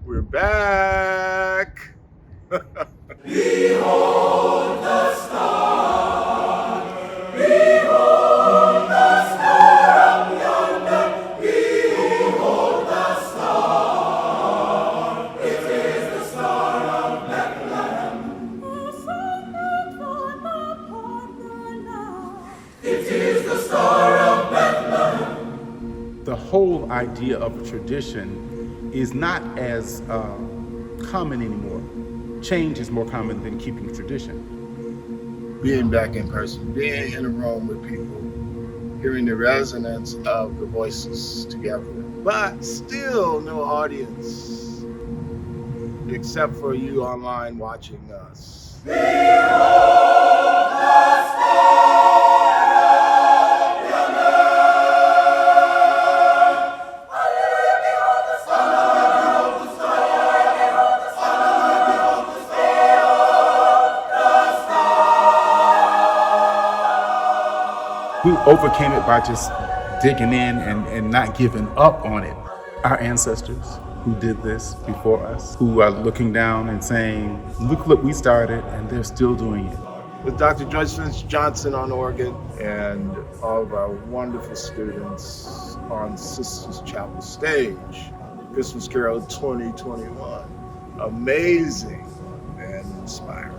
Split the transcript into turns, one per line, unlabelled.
We're back.
Behold the star. Behold the star up yonder. Behold the star. It is the star of Bethlehem. It is the star of Bethlehem.
The whole idea of a tradition is not as common anymore. Change is more common than keeping tradition.
Being back in person, being in a room with people, hearing the resonance of the voices together, but still no audience, except for you online watching us.
Behold the star of yonder. Hallelujah, behold the star. Behold the star. Behold the star. Behold the star.
We overcame it by just digging in and not giving up on it. Our ancestors who did this before us, who are looking down and saying, look what we started, and they're still doing it.
With Dr. Joyce Finch-Johnson on organ and all of our wonderful students on Sisters Chapel stage. Christmas Carol 2021. Amazing and inspiring.